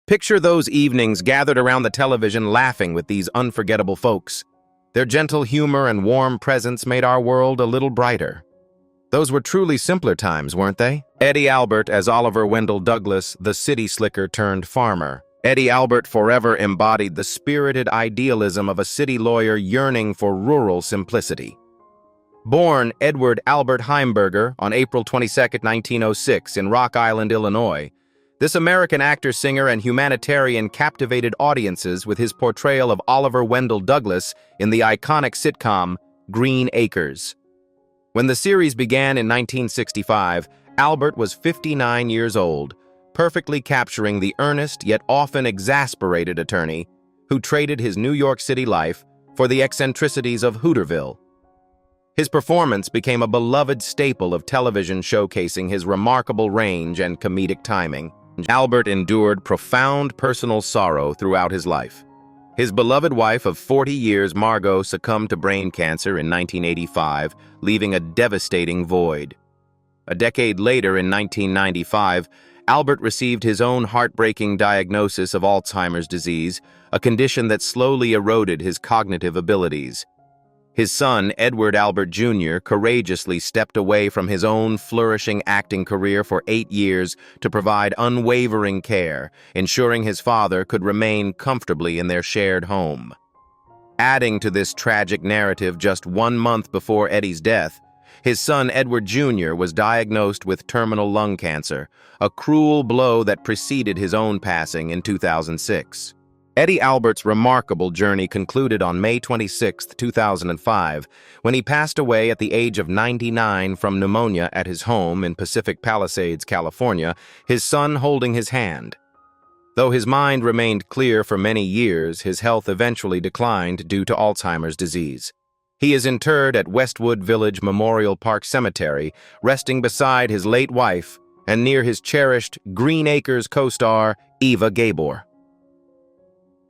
Picture those evenings gathered around the television laughing with these unforgettable folks. Their gentle humor and warm presence made our world a little brighter. Those were truly simpler times, weren't they? Eddie Albert as Oliver Wendell Douglas, the city slicker turned farmer. Eddie Albert forever embodied the spirited idealism of a city lawyer yearning for rural simplicity. Born Edward Albert Heimberger on April 22, 1906 in Rock Island, Illinois, this American actor, singer, and humanitarian captivated audiences with his portrayal of Oliver Wendell Douglas in the iconic sitcom Green Acres. When the series began in 1965, Albert was 59 years old, perfectly capturing the earnest yet often exasperated attorney who traded his New York City life for the eccentricities of Hooterville. His performance became a beloved staple of television, showcasing his remarkable range and comedic timing. Albert endured profound personal sorrow throughout his life. His beloved wife of 40 years, Margot, succumbed to brain cancer in 1985, leaving a devastating void. A decade later, in 1995, Albert received his own heartbreaking diagnosis of Alzheimer's disease, a condition that slowly eroded his cognitive abilities. His son, Edward Albert Jr., courageously stepped away from his own flourishing acting career for 8 years to provide unwavering care, ensuring his father could remain comfortably in their shared home. Adding to this tragic narrative, just 1 month before Eddie's death, his son, Edward Jr., was diagnosed with terminal lung cancer, a cruel blow that preceded his own passing in 2006. Eddie Albert's remarkable journey concluded on May 26, 2005, when he passed away at the age of 99 from pneumonia at his home in Pacific Palisades, California, his son holding his hand. Though his mind remained clear for many years, his health eventually declined due to Alzheimer's disease. He is interred at Westwood Village Memorial Park Cemetery, resting beside his late wife and near his cherished Green Acres co-star, Eva Gabor.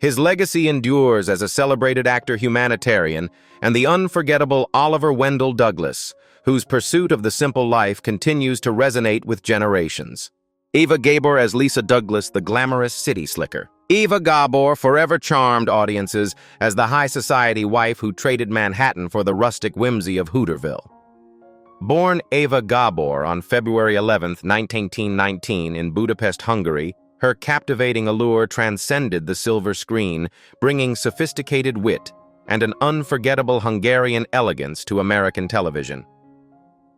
His legacy endures as a celebrated actor, humanitarian, and the unforgettable Oliver Wendell Douglas, whose pursuit of the simple life continues to resonate with generations. Eva Gabor as Lisa Douglas, the glamorous city slicker. Eva Gabor forever charmed audiences as the high society wife who traded Manhattan for the rustic whimsy of Hooterville. Born Eva Gabor on February 11, 1919 in Budapest, Hungary, her captivating allure transcended the silver screen, bringing sophisticated wit and an unforgettable Hungarian elegance to American television.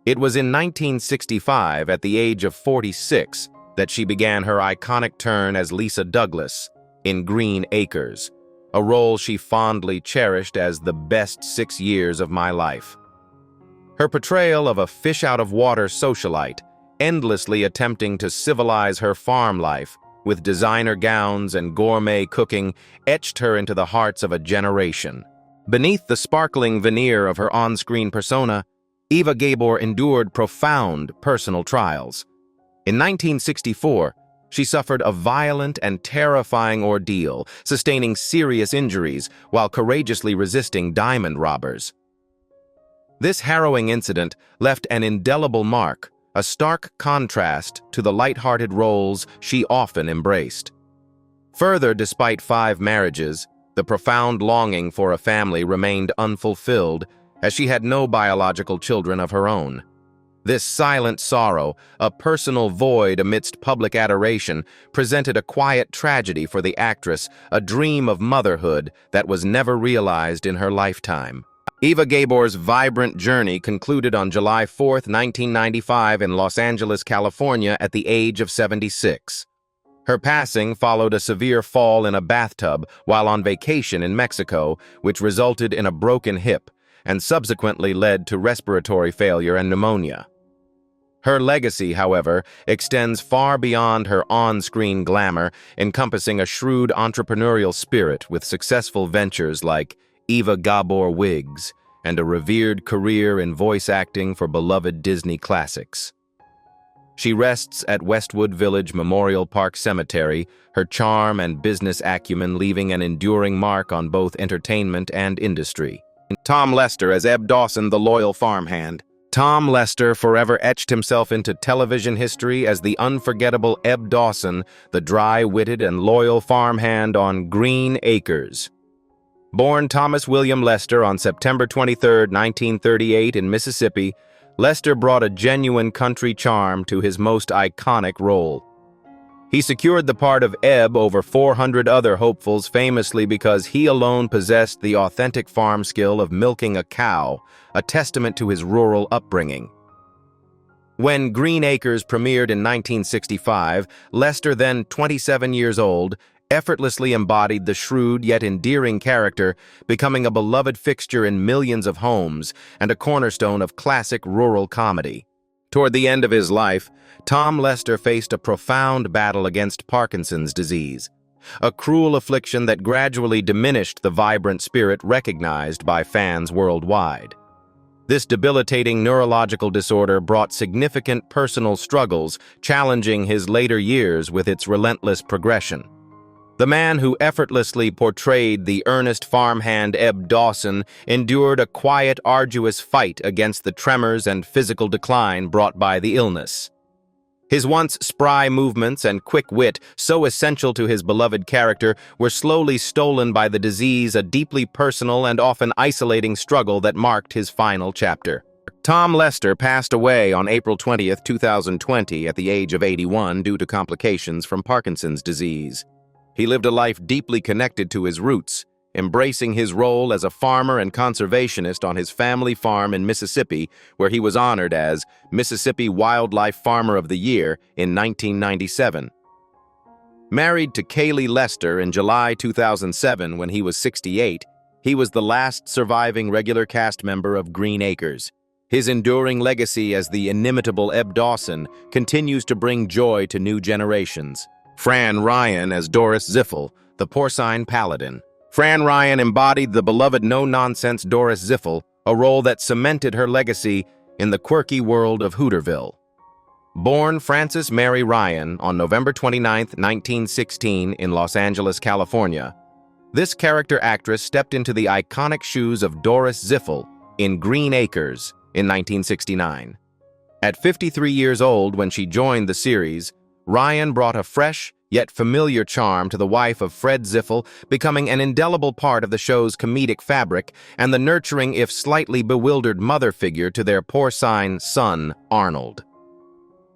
It was in 1965, at the age of 46, that she began her iconic turn as Lisa Douglas in Green Acres, a role she fondly cherished as the best 6 years of my life. Her portrayal of a fish-out-of-water socialite, endlessly attempting to civilize her farm life, with designer gowns and gourmet cooking, etched her into the hearts of a generation. Beneath the sparkling veneer of her on-screen persona, Eva Gabor endured profound personal trials. In 1964, she suffered a violent and terrifying ordeal, sustaining serious injuries while courageously resisting diamond robbers. This harrowing incident left an indelible mark, a stark contrast to the light-hearted roles she often embraced. Further, despite 5 marriages, the profound longing for a family remained unfulfilled, as she had no biological children of her own. This silent sorrow, a personal void amidst public adoration, presented a quiet tragedy for the actress, a dream of motherhood that was never realized in her lifetime. Eva Gabor's vibrant journey concluded on July 4, 1995 in Los Angeles, California at the age of 76. Her passing followed a severe fall in a bathtub while on vacation in Mexico, which resulted in a broken hip and subsequently led to respiratory failure and pneumonia. Her legacy, however, extends far beyond her on-screen glamour, encompassing a shrewd entrepreneurial spirit with successful ventures like Eva Gabor Wigs, and a revered career in voice acting for beloved Disney classics. She rests at Westwood Village Memorial Park Cemetery, her charm and business acumen leaving an enduring mark on both entertainment and industry. Tom Lester as Eb Dawson, the loyal farmhand. Tom Lester forever etched himself into television history as the unforgettable Eb Dawson, the dry-witted and loyal farmhand on Green Acres. Born Thomas William Lester on September 23, 1938 in Mississippi, Lester brought a genuine country charm to his most iconic role. He secured the part of Eb over 400 other hopefuls famously because he alone possessed the authentic farm skill of milking a cow, a testament to his rural upbringing. When Green Acres premiered in 1965, Lester, then 27 years old, effortlessly embodied the shrewd yet endearing character, becoming a beloved fixture in millions of homes and a cornerstone of classic rural comedy. Toward the end of his life, Tom Lester faced a profound battle against Parkinson's disease, a cruel affliction that gradually diminished the vibrant spirit recognized by fans worldwide. This debilitating neurological disorder brought significant personal struggles, challenging his later years with its relentless progression. The man who effortlessly portrayed the earnest farmhand Eb Dawson endured a quiet, arduous fight against the tremors and physical decline brought by the illness. His once spry movements and quick wit, so essential to his beloved character, were slowly stolen by the disease, a deeply personal and often isolating struggle that marked his final chapter. Tom Lester passed away on April 20, 2020, at the age of 81 due to complications from Parkinson's disease. He lived a life deeply connected to his roots, embracing his role as a farmer and conservationist on his family farm in Mississippi, where he was honored as Mississippi Wildlife Farmer of the Year in 1997. Married to Kaylee Lester in July 2007 when he was 68, he was the last surviving regular cast member of Green Acres. His enduring legacy as the inimitable Eb Dawson continues to bring joy to new generations. Fran Ryan as Doris Ziffel, the porcine paladin. Fran Ryan embodied the beloved no-nonsense Doris Ziffel, a role that cemented her legacy in the quirky world of Hooterville. Born Frances Mary Ryan on November 29, 1916 in Los Angeles, California, this character actress stepped into the iconic shoes of Doris Ziffel in Green Acres in 1969. At 53 years old when she joined the series, Ryan brought a fresh, yet familiar charm to the wife of Fred Ziffel, becoming an indelible part of the show's comedic fabric and the nurturing if slightly bewildered mother figure to their porcine son, Arnold.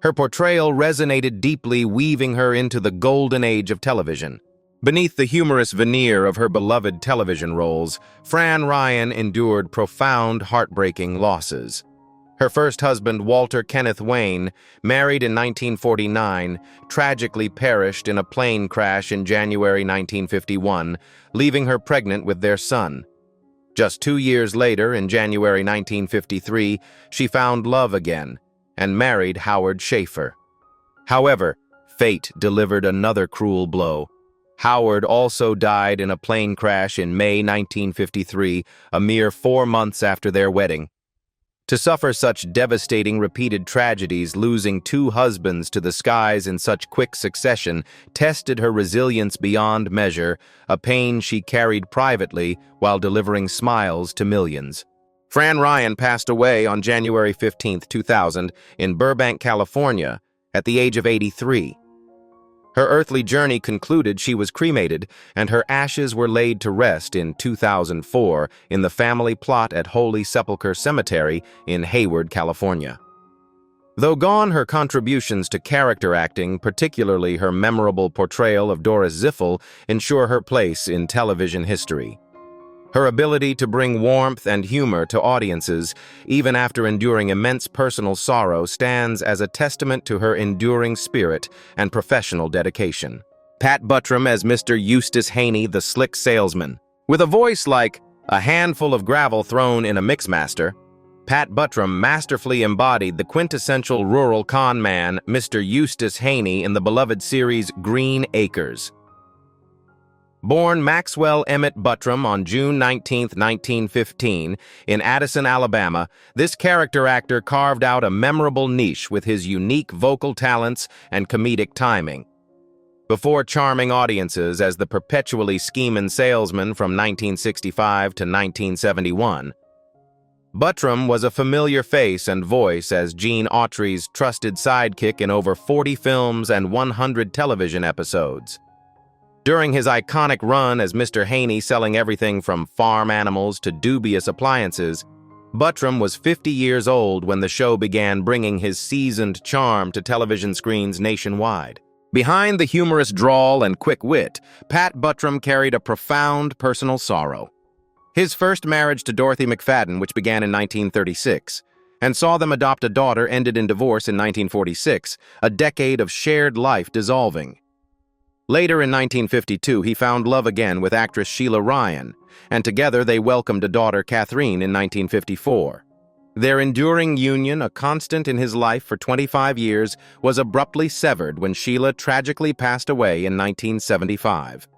Her portrayal resonated deeply, weaving her into the golden age of television. Beneath the humorous veneer of her beloved television roles, Fran Ryan endured profound, heartbreaking losses. Her first husband, Walter Kenneth Wayne, married in 1949, tragically perished in a plane crash in January 1951, leaving her pregnant with their son. Just 2 years later, in January 1953, she found love again and married Howard Schaefer. However, fate delivered another cruel blow. Howard also died in a plane crash in May 1953, a mere 4 months after their wedding. To suffer such devastating repeated tragedies, losing 2 husbands to the skies in such quick succession, tested her resilience beyond measure, a pain she carried privately while delivering smiles to millions. Fran Ryan passed away on January 15, 2000, in Burbank, California, at the age of 83. Her earthly journey concluded, she was cremated, and her ashes were laid to rest in 2004 in the family plot at Holy Sepulchre Cemetery in Hayward, California. Though gone, her contributions to character acting, particularly her memorable portrayal of Doris Ziffel, ensure her place in television history. Her ability to bring warmth and humor to audiences, even after enduring immense personal sorrow, stands as a testament to her enduring spirit and professional dedication. Pat Buttram as Mr. Eustace Haney, the slick salesman. With a voice like a handful of gravel thrown in a mixmaster, Pat Buttram masterfully embodied the quintessential rural con man, Mr. Eustace Haney, in the beloved series Green Acres. Born Maxwell Emmett Buttram on June 19, 1915, in Addison, Alabama, this character actor carved out a memorable niche with his unique vocal talents and comedic timing. Before charming audiences as the perpetually schemin' salesman from 1965 to 1971, Buttram was a familiar face and voice as Gene Autry's trusted sidekick in over 40 films and 100 television episodes. During his iconic run as Mr. Haney selling everything from farm animals to dubious appliances, Buttram was 50 years old when the show began bringing his seasoned charm to television screens nationwide. Behind the humorous drawl and quick wit, Pat Buttram carried a profound personal sorrow. His first marriage to Dorothy McFadden, which began in 1936, and saw them adopt a daughter, ended in divorce in 1946, a decade of shared life dissolving. Later in 1952, he found love again with actress Sheila Ryan, and together they welcomed a daughter, Catherine, in 1954. Their enduring union, a constant in his life for 25 years, was abruptly severed when Sheila tragically passed away in 1975.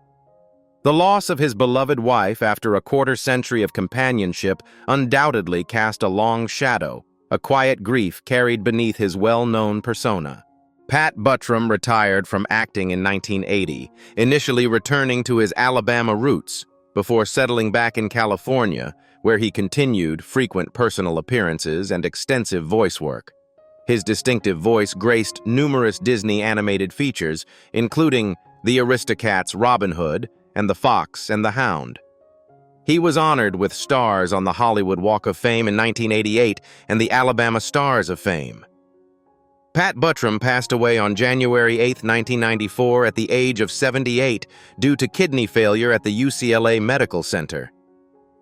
The loss of his beloved wife after a quarter-century of companionship undoubtedly cast a long shadow, a quiet grief carried beneath his well-known persona. Pat Buttram retired from acting in 1980, initially returning to his Alabama roots, before settling back in California, where he continued frequent personal appearances and extensive voice work. His distinctive voice graced numerous Disney animated features, including the Aristocats' Robin Hood and The Fox and the Hound. He was honored with stars on the Hollywood Walk of Fame in 1988 and the Alabama Stars of Fame. Pat Buttram passed away on January 8, 1994 at the age of 78 due to kidney failure at the UCLA Medical Center.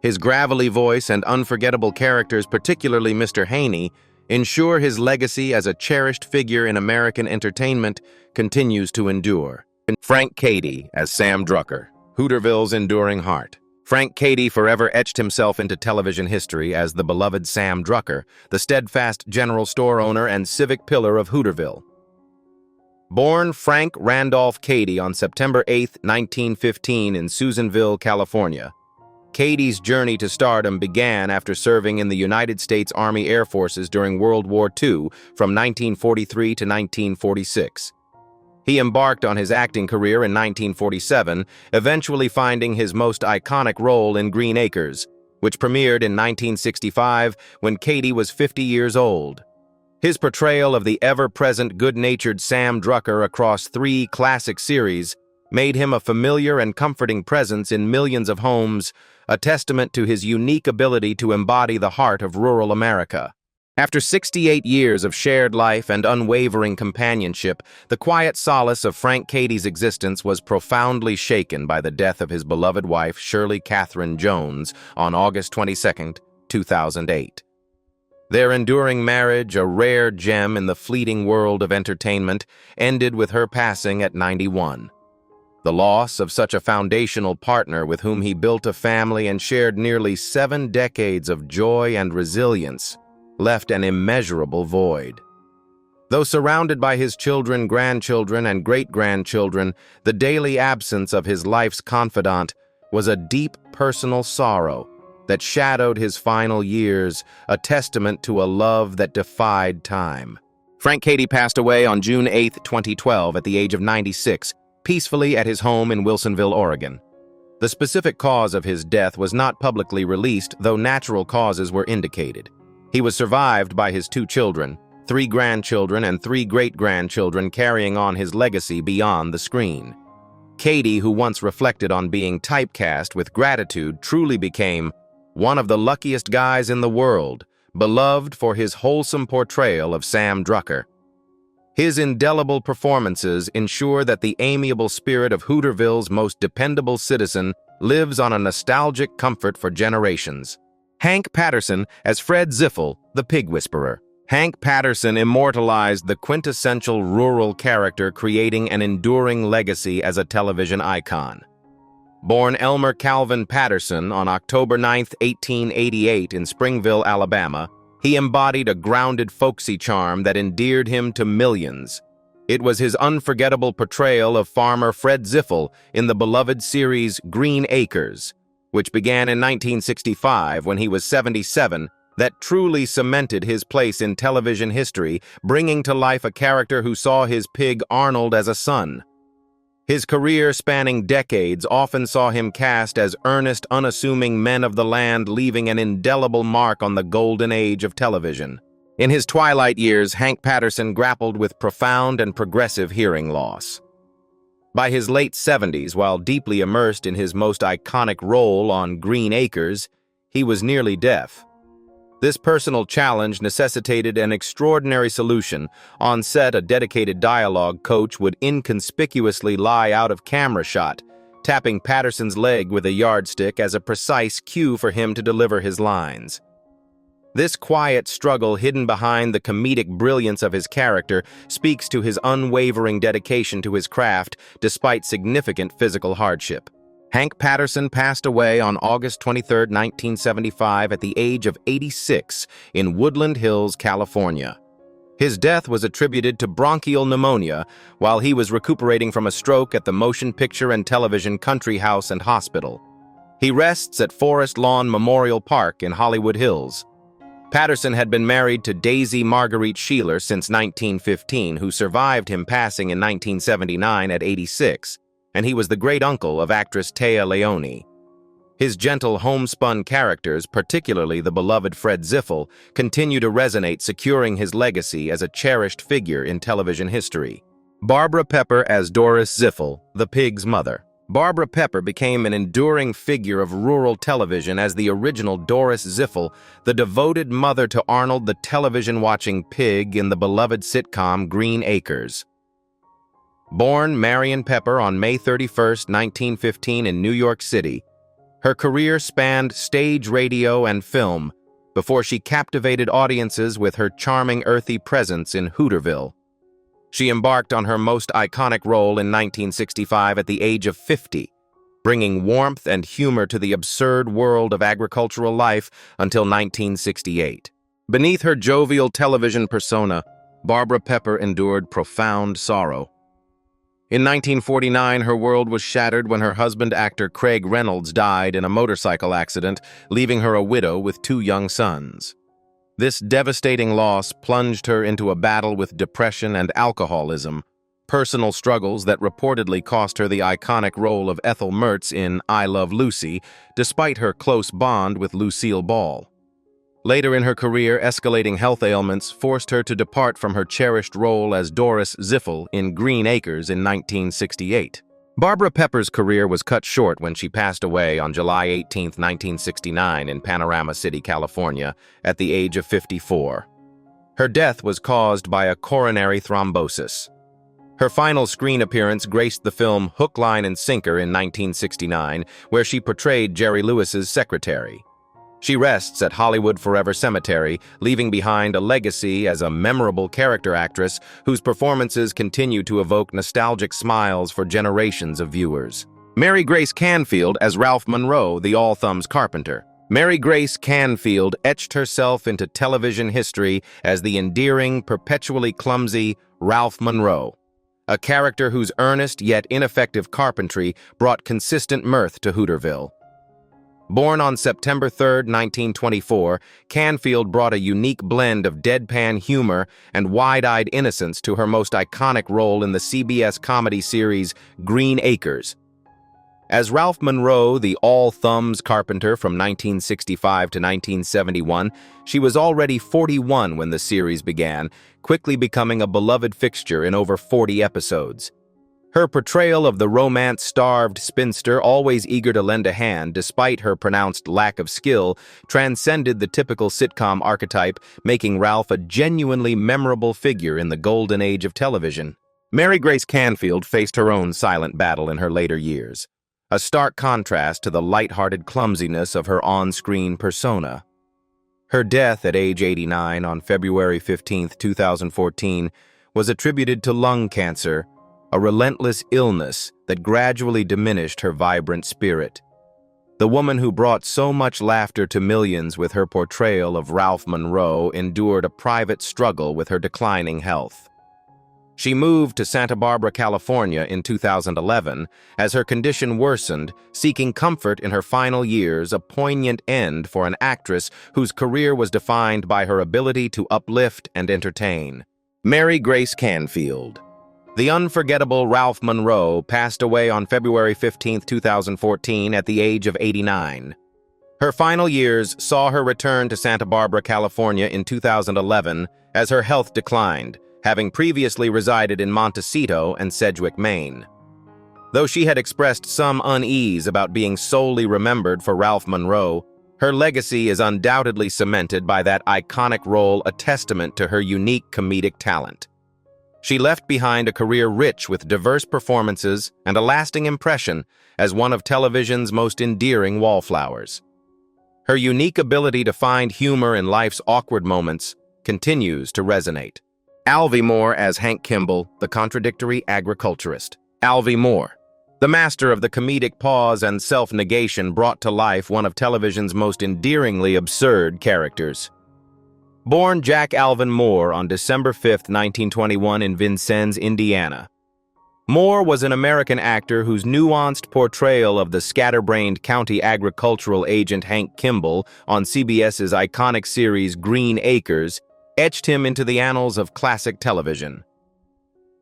His gravelly voice and unforgettable characters, particularly Mr. Haney, ensure his legacy as a cherished figure in American entertainment continues to endure. Frank Cady as Sam Drucker, Hooterville's enduring heart. Frank Cady forever etched himself into television history as the beloved Sam Drucker, the steadfast general store owner and civic pillar of Hooterville. Born Frank Randolph Cady on September 8, 1915 in Susanville, California, Cady's journey to stardom began after serving in the United States Army Air Forces during World War II from 1943 to 1946. He embarked on his acting career in 1947, eventually finding his most iconic role in Green Acres, which premiered in 1965 when Cady was 50 years old. His portrayal of the ever-present good-natured Sam Drucker across 3 classic series made him a familiar and comforting presence in millions of homes, a testament to his unique ability to embody the heart of rural America. After 68 years of shared life and unwavering companionship, the quiet solace of Frank Cady's existence was profoundly shaken by the death of his beloved wife, Shirley Catherine Jones, on August 22, 2008. Their enduring marriage, a rare gem in the fleeting world of entertainment, ended with her passing at 91. The loss of such a foundational partner with whom he built a family and shared nearly 7 decades of joy and resilience left an immeasurable void. Though surrounded by his children, grandchildren, and great-grandchildren, the daily absence of his life's confidant was a deep personal sorrow that shadowed his final years, a testament to a love that defied time. Frank Cady passed away on June 8, 2012, at the age of 96, peacefully at his home in Wilsonville, Oregon. The specific cause of his death was not publicly released, though natural causes were indicated. He was survived by his 2 children, 3 grandchildren, and 3 great-grandchildren, carrying on his legacy beyond the screen. Cady, who once reflected on being typecast with gratitude, truly became one of the luckiest guys in the world, beloved for his wholesome portrayal of Sam Drucker. His indelible performances ensure that the amiable spirit of Hooterville's most dependable citizen lives on a nostalgic comfort for generations. Hank Patterson as Fred Ziffel, the Pig Whisperer. Hank Patterson immortalized the quintessential rural character, creating an enduring legacy as a television icon. Born Elmer Calvin Patterson on October 9, 1888 in Springville, Alabama, he embodied a grounded folksy charm that endeared him to millions. It was his unforgettable portrayal of farmer Fred Ziffel in the beloved series Green Acres, which began in 1965 when he was 77, that truly cemented his place in television history, bringing to life a character who saw his pig Arnold as a son. His career spanning decades often saw him cast as earnest, unassuming men of the land, leaving an indelible mark on the golden age of television. In his twilight years, Hank Patterson grappled with profound and progressive hearing loss. By his late 70s, while deeply immersed in his most iconic role on Green Acres, he was nearly deaf. This personal challenge necessitated an extraordinary solution. On set, a dedicated dialogue coach would inconspicuously lie out of camera shot, tapping Patterson's leg with a yardstick as a precise cue for him to deliver his lines. This quiet struggle hidden behind the comedic brilliance of his character speaks to his unwavering dedication to his craft despite significant physical hardship. Hank Patterson passed away on August 23, 1975, at the age of 86 in Woodland Hills, California. His death was attributed to bronchial pneumonia while he was recuperating from a stroke at the Motion Picture and Television Country House and Hospital. He rests at Forest Lawn Memorial Park in Hollywood Hills. Patterson had been married to Daisy Marguerite Sheeler since 1915, who survived him passing in 1979 at 86. And he was the great-uncle of actress Téa Leoni. His gentle, homespun characters, particularly the beloved Fred Ziffel, continue to resonate, securing his legacy as a cherished figure in television history. Barbara Pepper as Doris Ziffel, the pig's mother. Barbara Pepper became an enduring figure of rural television as the original Doris Ziffel, the devoted mother to Arnold the television-watching pig in the beloved sitcom Green Acres. Born Marion Pepper on May 31, 1915 in New York City, her career spanned stage, radio, and film before she captivated audiences with her charming, earthy presence in Hooterville. She embarked on her most iconic role in 1965 at the age of 50, bringing warmth and humor to the absurd world of agricultural life until 1968. Beneath her jovial television persona, Barbara Pepper endured profound sorrow. In 1949, her world was shattered when her husband, actor Craig Reynolds, died in a motorcycle accident, leaving her a widow with 2 young sons. This devastating loss plunged her into a battle with depression and alcoholism, personal struggles that reportedly cost her the iconic role of Ethel Mertz in I Love Lucy, despite her close bond with Lucille Ball. Later in her career, escalating health ailments forced her to depart from her cherished role as Doris Ziffel in Green Acres in 1968. Barbara Pepper's career was cut short when she passed away on July 18, 1969 in Panorama City, California, at the age of 54. Her death was caused by a coronary thrombosis. Her final screen appearance graced the film Hook, Line, and Sinker in 1969, where she portrayed Jerry Lewis's secretary. She rests at Hollywood Forever Cemetery, leaving behind a legacy as a memorable character actress whose performances continue to evoke nostalgic smiles for generations of viewers. Mary Grace Canfield as Ralph Monroe, the All-Thumbs carpenter. Mary Grace Canfield etched herself into television history as the endearing, perpetually clumsy Ralph Monroe, a character whose earnest yet ineffective carpentry brought consistent mirth to Hooterville. Born on September 3, 1924, Canfield brought a unique blend of deadpan humor and wide-eyed innocence to her most iconic role in the CBS comedy series Green Acres. As Ralph Monroe, the all-thumbs carpenter from 1965 to 1971, she was already 41 when the series began, quickly becoming a beloved fixture in over 40 episodes. Her portrayal of the romance-starved spinster, always eager to lend a hand despite her pronounced lack of skill, transcended the typical sitcom archetype, making Ralph a genuinely memorable figure in the golden age of television. Mary Grace Canfield faced her own silent battle in her later years, a stark contrast to the light-hearted clumsiness of her on-screen persona. Her death at age 89 on February 15, 2014, was attributed to lung cancer, a relentless illness that gradually diminished her vibrant spirit. The woman who brought so much laughter to millions with her portrayal of Ralph Monroe endured a private struggle with her declining health. She moved to Santa Barbara, California in 2011 as her condition worsened, seeking comfort in her final years, a poignant end for an actress whose career was defined by her ability to uplift and entertain. Mary Grace Canfield. The unforgettable Ralph Monroe passed away on February 15, 2014, at the age of 89. Her final years saw her return to Santa Barbara, California in 2011 as her health declined, having previously resided in Montecito and Sedgwick, Maine. Though she had expressed some unease about being solely remembered for Ralph Monroe, her legacy is undoubtedly cemented by that iconic role, a testament to her unique comedic talent. She left behind a career rich with diverse performances and a lasting impression as one of television's most endearing wallflowers. Her unique ability to find humor in life's awkward moments continues to resonate. Alvy Moore as Hank Kimball, the contradictory agriculturist. Alvy Moore, the master of the comedic pause and self-negation, brought to life one of television's most endearingly absurd characters. Born Jack Alvin Moore on December 5, 1921 in Vincennes, Indiana. Moore was an American actor whose nuanced portrayal of the scatterbrained county agricultural agent Hank Kimball on CBS's iconic series Green Acres etched him into the annals of classic television.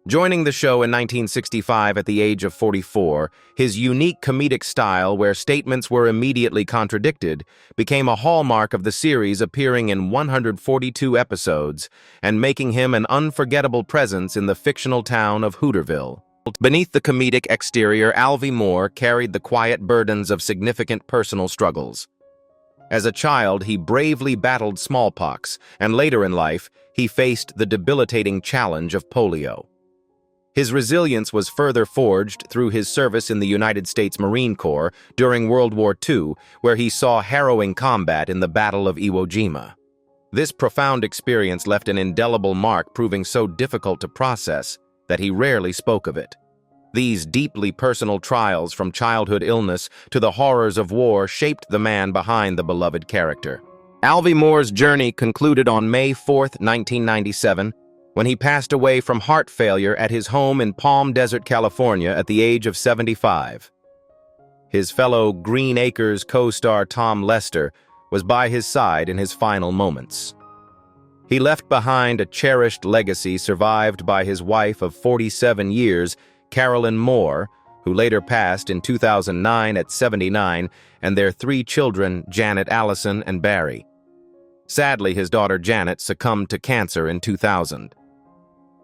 Joining the show in 1965 at the age of 44, his unique comedic style, where statements were immediately contradicted, became a hallmark of the series, appearing in 142 episodes and making him an unforgettable presence in the fictional town of Hooterville. Beneath the comedic exterior, Alvy Moore carried the quiet burdens of significant personal struggles. As a child, he bravely battled smallpox, and later in life, he faced the debilitating challenge of polio. His resilience was further forged through his service in the United States Marine Corps during World War II, where he saw harrowing combat in the Battle of Iwo Jima. This profound experience left an indelible mark, proving so difficult to process that he rarely spoke of it. These deeply personal trials, from childhood illness to the horrors of war, shaped the man behind the beloved character. Alvy Moore's journey concluded on May 4, 1997, when he passed away from heart failure at his home in Palm Desert, California, at the age of 75. His fellow Green Acres co-star Tom Lester was by his side in his final moments. He left behind a cherished legacy survived by his wife of 47 years, Carolyn Moore, who later passed in 2009 at 79, and their 3 children, Janet, Allison, and Barry. Sadly, his daughter Janet succumbed to cancer in 2000.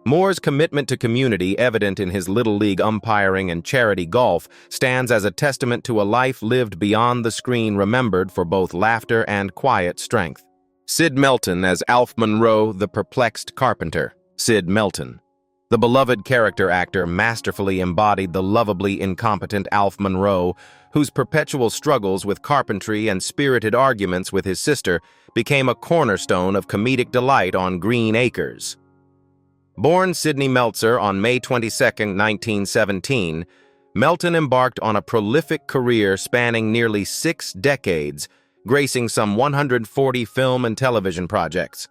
Moore's commitment to community, evident in his Little League umpiring and charity golf, stands as a testament to a life lived beyond the screen, remembered for both laughter and quiet strength. Sid Melton as Alf Monroe, the perplexed carpenter. Sid Melton, the beloved character actor, masterfully embodied the lovably incompetent Alf Monroe, whose perpetual struggles with carpentry and spirited arguments with his sister became a cornerstone of comedic delight on Green Acres. Born Sidney Meltzer on May 22, 1917, Melton embarked on a prolific career spanning nearly 6 decades, gracing some 140 film and television projects.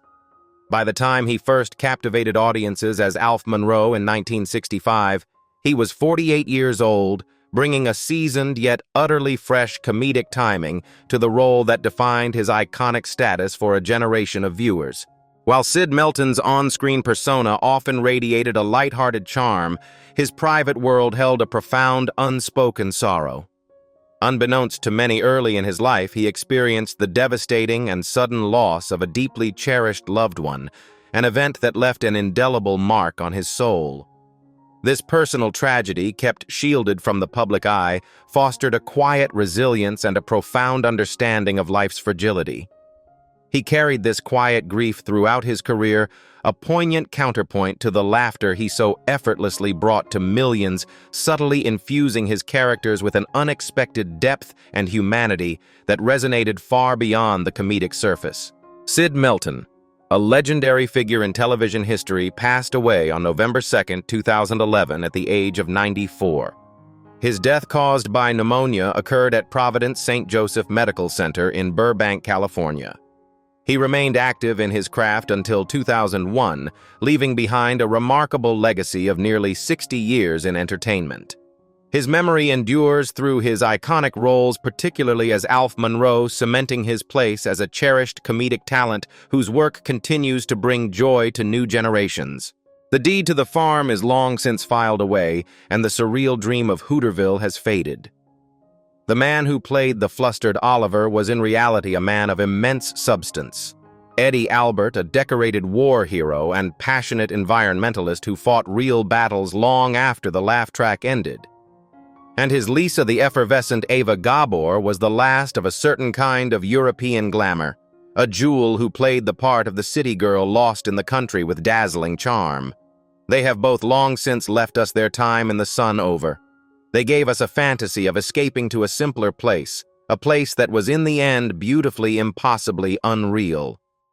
By the time he first captivated audiences as Alf Monroe in 1965, he was 48 years old, bringing a seasoned yet utterly fresh comedic timing to the role that defined his iconic status for a generation of viewers. While Sid Melton's on-screen persona often radiated a light-hearted charm, his private world held a profound, unspoken sorrow. Unbeknownst to many early in his life, he experienced the devastating and sudden loss of a deeply cherished loved one, an event that left an indelible mark on his soul. This personal tragedy, kept shielded from the public eye, fostered a quiet resilience and a profound understanding of life's fragility. He carried this quiet grief throughout his career, a poignant counterpoint to the laughter he so effortlessly brought to millions, subtly infusing his characters with an unexpected depth and humanity that resonated far beyond the comedic surface. Sid Melton, a legendary figure in television history, passed away on November 2, 2011 at the age of 94. His death, caused by pneumonia, occurred at Providence St. Joseph Medical Center in Burbank, California. He remained active in his craft until 2001, leaving behind a remarkable legacy of nearly 60 years in entertainment. His memory endures through his iconic roles, particularly as Alf Monroe, cementing his place as a cherished comedic talent whose work continues to bring joy to new generations. The deed to the farm is long since filed away, and the surreal dream of Hooterville has faded. The man who played the flustered Oliver was in reality a man of immense substance. Eddie Albert, a decorated war hero and passionate environmentalist who fought real battles long after the laugh track ended. And his Lisa the effervescent Ava Gabor was the last of a certain kind of European glamour, a jewel who played the part of the city girl lost in the country with dazzling charm. They have both long since left us their time in the sun over. They gave us a fantasy of escaping to a simpler place, a place that was in the end beautifully, impossibly unreal.